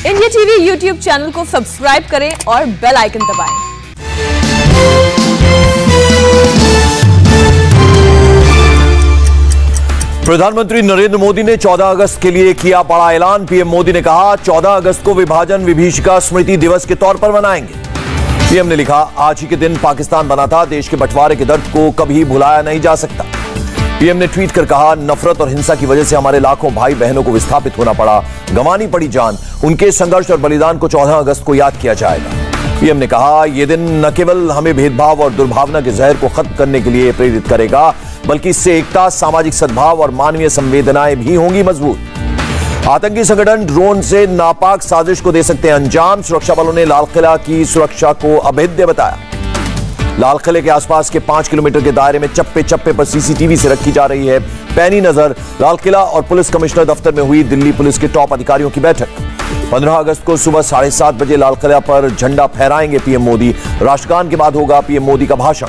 India TV YouTube channel को subscribe करें और बेल आइकन दबाएं। प्रधानमंत्री नरेंद्र मोदी ने 14 अगस्त के लिए किया बड़ा ऐलान। पीएम मोदी ने कहा 14 अगस्त को विभाजन विभीषिका स्मृति दिवस के तौर पर मनाएंगे। पीएम ने लिखा, आज ही के दिन पाकिस्तान बना था, देश के बंटवारे के दर्द को कभी भुलाया नहीं जा सकता। पीएम ने ट्वीट कर कहा, नफरत और हिंसा की वजह से हमारे लाखों भाई बहनों को विस्थापित होना पड़ा, गंवानी पड़ी जान। उनके संघर्ष और बलिदान को 14 अगस्त को याद किया जाएगा। पीएम ने कहा, यह दिन न केवल हमें भेदभाव और दुर्भावना के जहर को खत्म करने के लिए प्रेरित करेगा, बल्कि इससे एकता, सामाजिक सद्भाव और मानवीय संवेदनाएं भी होंगी मजबूत। आतंकी संगठन ड्रोन से नापाक साजिश को दे सकते हैं अंजाम। सुरक्षा बलों ने लाल किला की सुरक्षा को अभेद्य बताया। लाल किले के आसपास के 5 किलोमीटर के दायरे में चप्पे चप्पे पर सीसीटीवी से रखी जा रही है पैनी नजर। लाल किला और पुलिस कमिश्नर दफ्तर में हुई दिल्ली पुलिस के टॉप अधिकारियों की बैठक। 15 अगस्त को सुबह 7:30 बजे लाल किला पर झंडा फहराएंगे पीएम मोदी। राष्ट्रगान के बाद होगा पीएम मोदी का भाषण।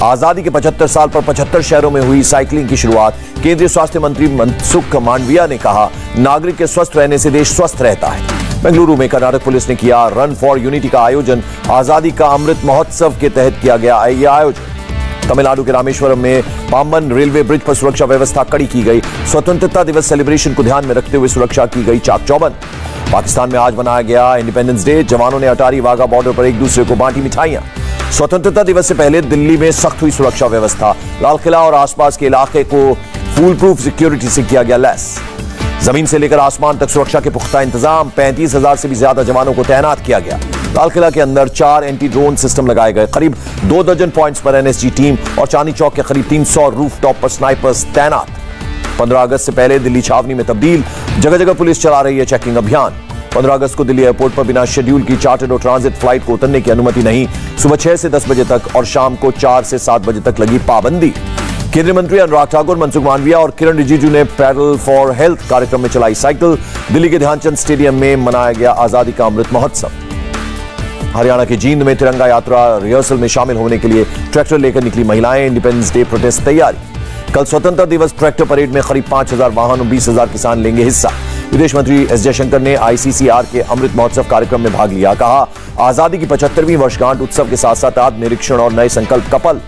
आजादी के 75 साल पर 75 शहरों में हुई साइकिलिंग की शुरुआत। केंद्रीय स्वास्थ्य मंत्री मनसुख मांडविया ने कहा, नागरिक के स्वस्थ रहने से देश स्वस्थ रहता है। बेंगलुरु में कर्नाटक पुलिस ने किया रन फॉर यूनिटी का आयोजन। आजादी का अमृत महोत्सव के तहत किया गया यह आयोजन। तमिलनाडु के रामेश्वरम में पाम्बन रेलवे ब्रिज पर सुरक्षा व्यवस्था कड़ी की गई। स्वतंत्रता दिवस सेलिब्रेशन को ध्यान में रखते हुए सुरक्षा की गई चाक चौबंद। पाकिस्तान में आज मनाया गया इंडिपेंडेंस डे। जवानों ने अटारी वाघा बॉर्डर पर एक दूसरे को बांटी मिठाइयां। स्वतंत्रता दिवस से पहले दिल्ली में सख्त हुई सुरक्षा व्यवस्था। लाल किला और आसपास के इलाके को फुल प्रूफ सिक्योरिटी से किया गया लैस। जमीन से लेकर आसमान तक सुरक्षा के पुख्ता इंतजाम। 35,000 से भी ज्यादा जवानों को तैनात किया गया। लाल किला के अंदर 4 एंटी ड्रोन सिस्टम लगाए गए। करीब 2 दर्जन पॉइंट्स पर एनएसजी टीम और चांदनी चौक के करीब 300 रूफ टॉप पर स्नाइपर्स तैनात। 15 अगस्त से पहले दिल्ली छावनी में तब्दील। जगह जगह पुलिस चला रही है चेकिंग अभियान। 15 अगस्त को दिल्ली एयरपोर्ट पर बिना शेड्यूल की चार्टर्ड और ट्रांजिट फ्लाइट को उतरने की अनुमति नहीं। सुबह 6 से 10 बजे तक और शाम को 4 से 7 बजे तक लगी पाबंदी। केंद्रीय मंत्री अनुराग ठाकुर, मनसुख मांडविया और किरण रिजिजू ने पैडल फॉर हेल्थ कार्यक्रम में चलाई साइकिल। दिल्ली के ध्यानचंद स्टेडियम में मनाया गया आजादी का अमृत महोत्सव। हरियाणा के जींद में तिरंगा यात्रा रिहर्सल में शामिल होने के लिए ट्रैक्टर लेकर निकली महिलाएं। इंडिपेंडेंस डे प्रोटेस्ट तैयारी। कल स्वतंत्रता दिवस ट्रैक्टर परेड में करीब 5,000 वाहन और 20,000 किसान लेंगे हिस्सा। विदेश मंत्री एस जयशंकर ने आईसीसीआर के अमृत महोत्सव कार्यक्रम में भाग लिया। कहा, आजादी की 75वीं वर्षगांठ उत्सव के साथ साथ आत्म निरीक्षण और नए संकल्प का पल।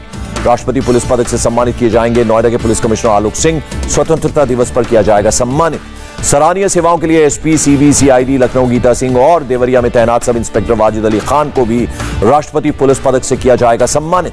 राष्ट्रपति पुलिस पदक से सम्मानित किए जाएंगे नोएडा के पुलिस कमिश्नर आलोक सिंह। स्वतंत्रता दिवस पर किया जाएगा सम्मानित। सराहनीय सेवाओं के लिए SP CB CID Lucknow Geeta Singh और देवरिया में तैनात सब इंस्पेक्टर वाजिद अली खान को भी राष्ट्रपति पुलिस पदक से किया जाएगा सम्मानित।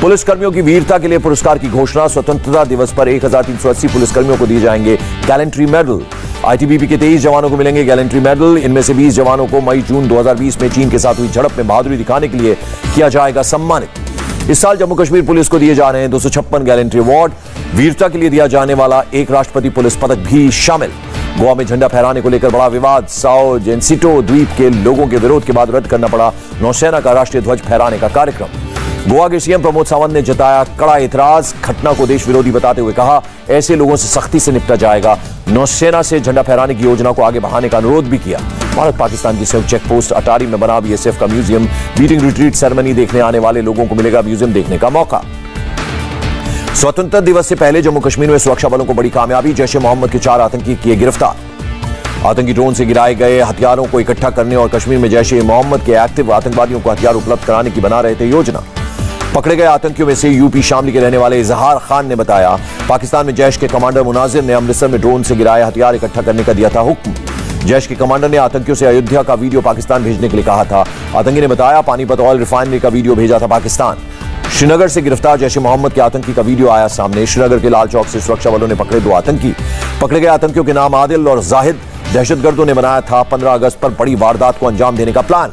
पुलिसकर्मियों की वीरता के लिए पुरस्कार की घोषणा। स्वतंत्रता दिवस पर 1380 पुलिसकर्मियों को दिए जाएंगे गैलेंट्री मेडल। आईटीबीपी के 23 जवानों को मिलेंगे गैलेंट्री मेडल। इनमें से 20 जवानों को मई-जून 2020 में चीन के साथ हुई झड़प में बहादुरी दिखाने के लिए किया जाएगा सम्मानित। इस साल जम्मू कश्मीर पुलिस को दिए जा रहे हैं 256 गैलेंट्री अवार्ड। वीरता के लिए दिया जाने वाला एक राष्ट्रपति पुलिस पदक भी शामिल। गोवा में झंडा फहराने को लेकर बड़ा विवाद। साओ जेनसिटो द्वीप के लोगों के विरोध के बाद रद्द करना पड़ा नौसेना का राष्ट्रीय ध्वज फहराने का कार्यक्रम। गोवा के सीएम प्रमोद सावंत ने जताया कड़ा एतराज। घटना को देश विरोधी बताते हुए कहा, ऐसे लोगों से सख्ती से निपटा जाएगा। नौसेना से झंडा फहराने की योजना को आगे बढ़ाने का अनुरोध भी किया। भारत पाकिस्तान की संयुक्त चेक पोस्ट अटारी में बना बीएसएफ का म्यूजियम। मीटिंग रिट्रीट सेरेमनी देखने आने वाले लोगों को मिलेगा म्यूजियम देखने का मौका। स्वतंत्रता दिवस से पहले जम्मू कश्मीर में सुरक्षा बलों को बड़ी कामयाबी। जैश ए मोहम्मद के 4 आतंकी किए गिरफ्तार। आतंकी ड्रोन से गिराए गए हथियारों को इकट्ठा करने और कश्मीर में जैश ए मोहम्मद के एक्टिव आतंकवादियों को हथियार उपलब्ध कराने की बना रहे थे योजना। पकड़े गए आतंकियों में से यूपी शामली के रहने वाले इजहार खान ने बताया, पाकिस्तान में जैश के कमांडर मुनाजिर ने अमृतसर में ड्रोन से गिराए हथियार इकट्ठा करने का दिया था हुक्म। जैश के कमांडर ने आतंकियों से अयोध्या का वीडियो पाकिस्तान भेजने के लिए कहा था। आतंकी ने बताया, पानीपत ऑयल रिफाइनरी का वीडियो भेजा था पाकिस्तान। श्रीनगर से गिरफ्तार जैश ए मोहम्मद के आतंकी का वीडियो आया सामने। श्रीनगर के लाल चौक से सुरक्षा बलों ने पकड़े 2 आतंकी। पकड़े गए आतंकियों के नाम आदिल और जाहिद। दहशतगर्दों ने बनाया था 15 अगस्त पर बड़ी वारदात को अंजाम देने का प्लान।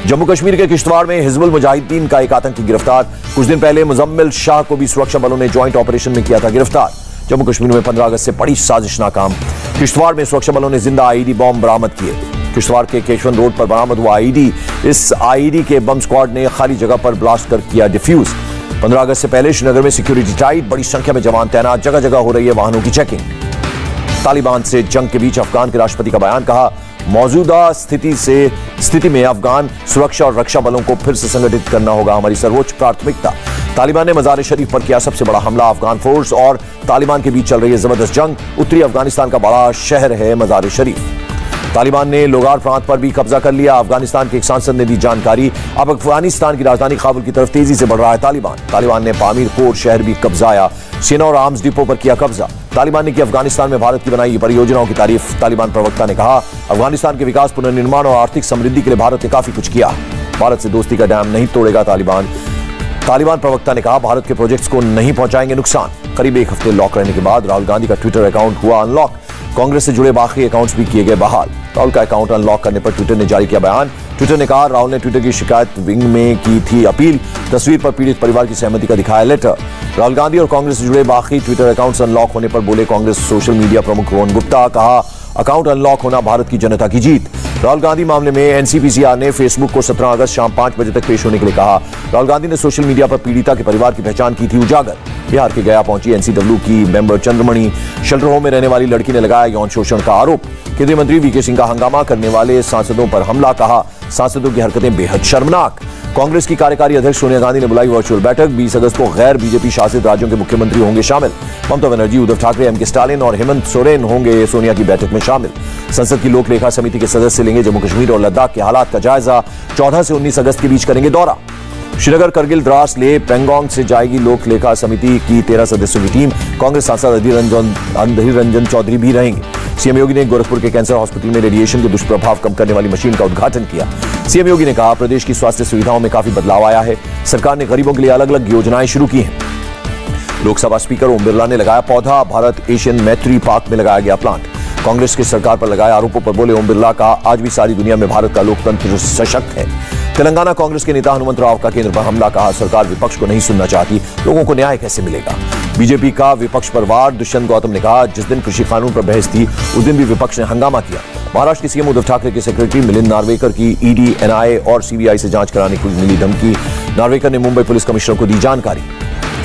जम्मू कश्मीर के किश्तवाड़ में हिजबुल मुजाहिदीन का एक आतंकी गिरफ्तार। कुछ दिन पहले मुजम्मिल शाह को भी सुरक्षा बलों ने ज्वाइंट ऑपरेशन में किया था गिरफ्तार। जम्मू कश्मीर में 15 अगस्त से बड़ी साजिश नाकाम। किश्तवाड़ में सुरक्षा बलों ने जिंदा आईईडी बॉम्ब बरामद किए। किश्तवाड़ के केशवन रोड पर बरामद हुआ आईईडी। इस आईईडी के बम स्क्वाड ने खाली जगह पर ब्लास्ट कर किया डिफ्यूज। 15 अगस्त से पहले श्रीनगर में सिक्योरिटी टाइट। बड़ी संख्या में जवान तैनात। जगह जगह हो रही है वाहनों की चेकिंग। तालिबान से जंग के बीच अफगान के राष्ट्रपति का बयान। कहा, मौजूदा स्थिति में अफगान सुरक्षा और रक्षा बलों को फिर से संगठित करना होगा हमारी सर्वोच्च प्राथमिकता। तालिबान ने मजार शरीफ पर किया सबसे बड़ा हमला। अफगान फोर्स और तालिबान के बीच चल रही है जबरदस्त जंग। उत्तरी अफगानिस्तान का बड़ा शहर है मजार शरीफ। तालिबान ने लोगार प्रांत पर भी कब्जा कर लिया। अफगानिस्तान के एक सांसद ने दी जानकारी। अब अफगानिस्तान की राजधानी काबुल की तरफ तेजी से बढ़ रहा है तालिबान ने पामीर कोर शहर भी कब्जाया। सेना और आर्म्स डिपो पर किया कब्जा। तालिबान ने की अफगानिस्तान में भारत की बनाई परियोजनाओं की तारीफ। तालिबान प्रवक्ता ने कहा, अफगानिस्तान के विकास, पुनर्निर्माण और आर्थिक समृद्धि के लिए भारत ने काफी कुछ किया। भारत से दोस्ती का डैम नहीं तोड़ेगा तालिबान प्रवक्ता ने कहा, भारत के प्रोजेक्ट्स को नहीं पहुंचाएंगे नुकसान। करीब एक हफ्ते लॉक रहने के बाद राहुल गांधी का ट्विटर अकाउंट हुआ अनलॉक। कांग्रेस से जुड़े बाकी अकाउंट्स भी किए गए बहाल। राहुल का अकाउंट अनलॉक करने पर ट्विटर ने जारी किया बयान। ट्विटर ने कहा, राहुल ने ट्विटर की शिकायत विंग में की थी अपील। तस्वीर पर पीड़ित परिवार की सहमति का दिखाया लेटर। राहुल गांधी और कांग्रेस से जुड़े बाकी ट्विटर अकाउंट्स अनलॉक होने पर बोले कांग्रेस सोशल मीडिया प्रमुख रोहन गुप्ता। कहा, अकाउंट अनलॉक होना भारत की जनता की जीत। राहुल गांधी मामले में एनसीपीसीआर ने फेसबुक को 17 अगस्त शाम 5 बजे तक पेश होने के लिए कहा। राहुल गांधी ने सोशल मीडिया पर पीड़िता के परिवार की पहचान की थी उजागर। बिहार के गया पहुंची एनसीडब्ल्यू की मेंबर चंद्रमणि। शेल्टर होम में रहने वाली लड़की ने लगाया यौन शोषण का आरोप। केंद्रीय मंत्री वीके सिंह का हंगामा करने वाले सांसदों पर हमला। कहा, सांसदों की हरकतें बेहद शर्मनाक। कांग्रेस की कार्यकारी अध्यक्ष सोनिया गांधी ने बुलाई वर्चुअल बैठक। 20 अगस्त को गैर बीजेपी शासित राज्यों के मुख्यमंत्री होंगे शामिल। ममता बनर्जी, उद्धव ठाकरे, एम के स्टालिन और हेमंत सोरेन होंगे सोनिया की बैठक में शामिल। संसद की लोक लेखा समिति के सदस्य लेंगे जम्मू कश्मीर और लद्दाख के हालात का जायजा। 14 से 19 अगस्त के बीच करेंगे दौरा। श्रीनगर, करगिल, द्रास, लेह, पेंगोंग से जाएगी लोक लेखा समिति की 13 सदस्यों की टीम। कांग्रेस सांसद अधीर रंजन चौधरी भी रहेंगे। सीएम योगी ने गोरखपुर के कैंसर हॉस्पिटल में रेडिएशन के दुष्प्रभाव कम करने वाली मशीन का उद्घाटन किया। सीएम योगी ने कहा, प्रदेश की स्वास्थ्य सुविधाओं में काफी बदलाव आया है। सरकार ने गरीबों के लिए अलग अलग योजनाएं शुरू की हैं। लोकसभा स्पीकर ओम बिरला ने लगाया पौधा। भारत एशियन मैत्री पार्क में लगाया गया प्लांट। कांग्रेस की सरकार पर लगाए आरोपों पर बोले ओम बिरला, का आज भी सारी दुनिया में भारत का लोकतंत्र सशक्त है। तेलंगाना कांग्रेस के नेता हनुमंत राव का केंद्र पर हमला। कहा, सरकार विपक्ष को नहीं सुनना चाहती, लोगों को न्याय कैसे मिलेगा। बीजेपी का विपक्ष पर वार। दुष्यंत गौतम ने कहा, जिस दिन कृषि कानून पर बहस थी उस दिन भी विपक्ष ने हंगामा किया। महाराष्ट्र के सीएम उद्धव ठाकरे के सेक्रेटरी मिलिंद नार्वेकर की ईडी, एनआईए और सीबीआई से जांच कराने की मिली धमकी। नार्वेकर ने मुंबई पुलिस कमिश्नर को दी जानकारी।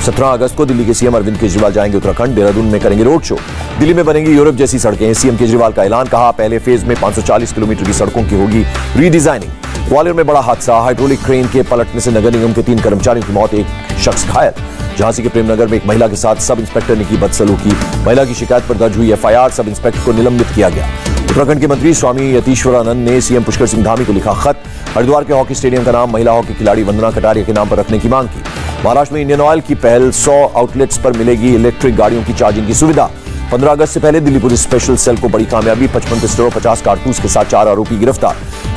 17 अगस्त को दिल्ली के सीएम अरविंद केजरीवाल जाएंगे उत्तराखंड। देहरादून में करेंगे रोड शो। दिल्ली में बनेंगी यूरोप जैसी सड़कें। सीएम केजरीवाल का ऐलान। कहा, पहले फेज में 540 किलोमीटर की सड़कों की होगी रीडिजाइनिंग। ग्वालियर में बड़ा हादसा। हाइड्रोलिक क्रेन के पलटने से नगर निगम के 3 कर्मचारियों की मौत, एक शख्स घायल। झांसी के प्रेमनगर में एक महिला के साथ सब इंस्पेक्टर ने की बदसलूकी। महिला की शिकायत पर दर्ज हुई एफआईआर। सब इंस्पेक्टर को निलंबित किया गया। उत्तराखंड के मंत्री स्वामी यतीश्वरानंद ने सीएम पुष्कर सिंह धामी को लिखा खत। हरिद्वार के हॉकी स्टेडियम का नाम महिला हॉकी खिलाड़ी वंदना कटारिया के नाम पर रखने की मांग की। महाराष्ट्र में इंडियन ऑयल की पहल। 100 आउटलेट्स पर मिलेगी इलेक्ट्रिक गाड़ियों की चार्जिंग की सुविधा। 15 अगस्त से पहले दिल्ली पुलिस स्पेशल सेल को बड़ी कामयाबी। 55 पिस्टलों, 50 कारतूस के साथ 4 आरोपी गिरफ्तार।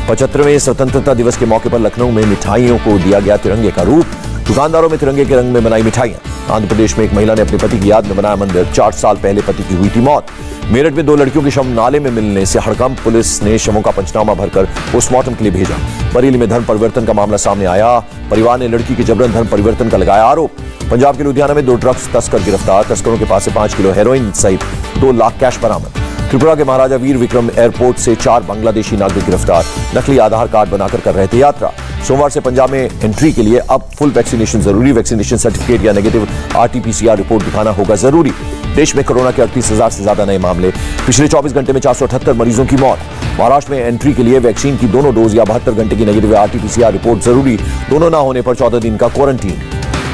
75वें स्वतंत्रता दिवस के मौके पर लखनऊ में मिठाइयों को दिया गया तिरंगे का रूप। दुकानदारों में तिरंगे के रंग में बनाई मिठाइयां। आंध्र प्रदेश में एक महिला ने अपने पति की याद में बनाया मंदिर। 4 साल पहले पति की हुई थी मौत। मेरठ में 2 लड़कियों के शव नाले में मिलने से हड़कंप। पुलिस ने शवों का पंचनामा भरकर पोस्टमार्टम के लिए भेजा। बरेली में धर्म परिवर्तन का मामला सामने आया। परिवार ने लड़की के जबरन धर्म परिवर्तन का लगाया आरोप। पंजाब के लुधियाना में 2 ड्रग्स तस्कर गिरफ्तार। तस्करों के पास से 5 किलो हेरोइन सहित 2 लाख कैश बरामद। त्रिपुरा के महाराजा वीर विक्रम एयरपोर्ट से 4 बांग्लादेशी नागरिक गिरफ्तार। नकली आधार कार्ड बनाकर कर रहे थे यात्रा। सोमवार से पंजाब में एंट्री के लिए अब फुल वैक्सीनेशन जरूरी। वैक्सीनेशन सर्टिफिकेट या नेगेटिव आरटीपीसीआर रिपोर्ट दिखाना होगा जरूरी। देश में कोरोना के 38,000 से ज्यादा नए मामले। पिछले 24 घंटे में 478 मरीजों की मौत। महाराष्ट्र में एंट्री के लिए वैक्सीन की दोनों डोज या 72 घंटे की नेगेटिव आरटीपीसीआर रिपोर्ट जरूरी। दोनों ना होने पर 14 दिन का क्वारंटीन।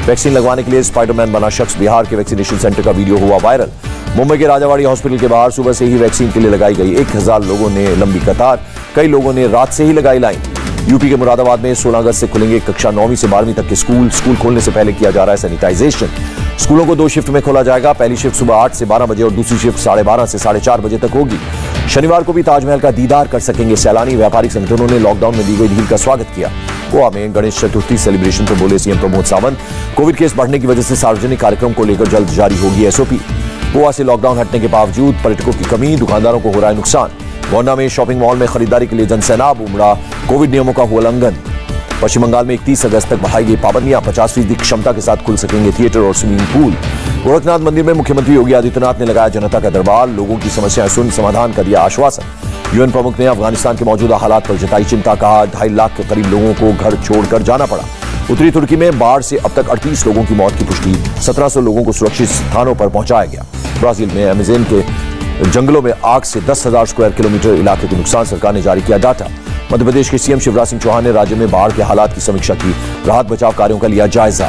वैक्सीन लगवाने के लिए स्पाइडरमैन बना शख्स। बिहार के वैक्सीनेशन सेंटर का वीडियो हुआ वायरल। मुंबई के राजावाड़ी हॉस्पिटल के बाहर सुबह से ही वैक्सीन के लिए लगाई गई 1000 लोगों ने लंबी कतार। कई लोगों ने रात से ही लगाई लाइन। यूपी के मुरादाबाद में 16 अगस्त से खुलेंगे कक्षा 9वीं से 12वीं तक के स्कूल खोलने से पहले किया जा रहा है सैनिटाइजेशन। स्कूलों को 2 शिफ्ट में खोला जाएगा। पहली शिफ्ट सुबह 8 से 12 बजे और दूसरी शिफ्ट 12:30 से 4:30 बजे तक होगी। शनिवार को भी ताजमहल का दीदार कर सकेंगे सैलानी। व्यापारिक संगठनों ने लॉकडाउन में दी गई ढील का स्वागत किया। गोवा में गणेश चतुर्थी सेलिब्रेशन पर बोले CM Pramod Sawant. Covid case बढ़ने की वजह से सार्वजनिक कार्यक्रम को लेकर जल्द जारी होगी एसओपी। गोवा से लॉकडाउन हटने के बावजूद पर्यटकों की कमी, दुकानदारों को हो रहा है नुकसान। गोंडा में शॉपिंग मॉल में खरीदारी के लिए जनसैलाब उमड़ा। कोविड नियमों का हुआ उल्लंघन। पश्चिम बंगाल में 31 अगस्त तक बढ़ाई गई पाबंदियां। 50% क्षमता के साथ खुल सकेंगे थिएटर और स्विमिंग पूल। गोरखनाथ मंदिर में मुख्यमंत्री योगी आदित्यनाथ ने लगाया जनता का दरबार। लोगों की समस्याएं सुन समाधान का दिया आश्वासन। यूएन प्रमुख ने अफगानिस्तान के मौजूदा हालात पर जताई चिंता। कहा, 2.5 लाख के करीब लोगों को घर छोड़कर जाना पड़ा। उत्तरी तुर्की में बाढ़ से अब तक 38 लोगों की मौत की पुष्टि। 1700 लोगों को सुरक्षित स्थानों पर पहुंचाया गया। ब्राजील में अमेज़न के जंगलों में आग से 10,000 स्क्वायर किलोमीटर इलाके के नुकसान। सरकार ने जारी किया डाटा। मध्य प्रदेश के सीएम शिवराज सिंह चौहान ने राज्य में बाढ़ के हालात की समीक्षा की। राहत बचाव कार्यों का लिया जायजा।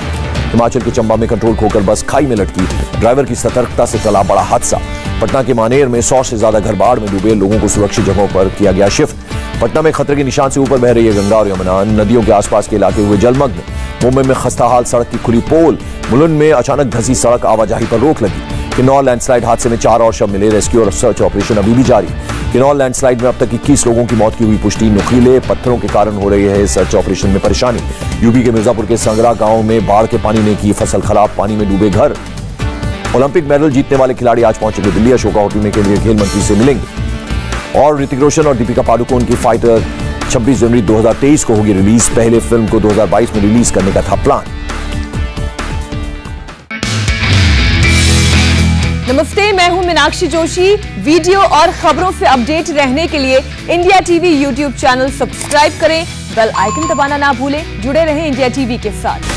हिमाचल के चंबा में कंट्रोल खोकर बस खाई में लटकी। ड्राइवर की सतर्कता से टला बड़ा हादसा। पटना के मानेर में 100 से ज्यादा घर बाढ़ में डूबे, लोगों को सुरक्षित जगहों पर किया गया शिफ्ट। पटना में खतरे के निशान से ऊपर बह रही है गंगा और यमुना, नदियों के आसपास के इलाके हुए जलमग्न। मुंबई में खस्ताहाल सड़क की खुली पोल, मुलुंड में अचानक धंसी सड़क, आवाजाही पर रोक लगी। किन्नौर लैंडस्लाइड हादसे में 4 और शव मिले, रेस्क्यू और सर्च ऑपरेशन अभी भी जारी। किन्नौर लैंडस्लाइड में अब तक 21 लोगों की मौत की हुई पुष्टि, नुकीले पत्थरों के कारण हो रही है सर्च ऑपरेशन में परेशानी। यूपी के मिर्जापुर के संगरा गांव में बाढ़ के पानी ने की फसल खराब, पानी में डूबे घर। ओलंपिक मेडल जीतने वाले खिलाड़ी आज पहुंचेंगे दिल्ली, अशोका होटल में केंद्रीय खेल मंत्री से मिलेंगे। और ऋतिक रोशन और दीपिका पादुकोण की फाइटर 26 जनवरी 2023 को होगी रिलीज, पहले फिल्म को 2022 में रिलीज करने का था प्लान। नमस्ते, मैं हूं मीनाक्षी जोशी। वीडियो और खबरों से अपडेट रहने के लिए India TV YouTube channel subscribe करें, बेल आइकन दबाना ना भूलें। जुड़े रहें इंडिया टीवी के साथ।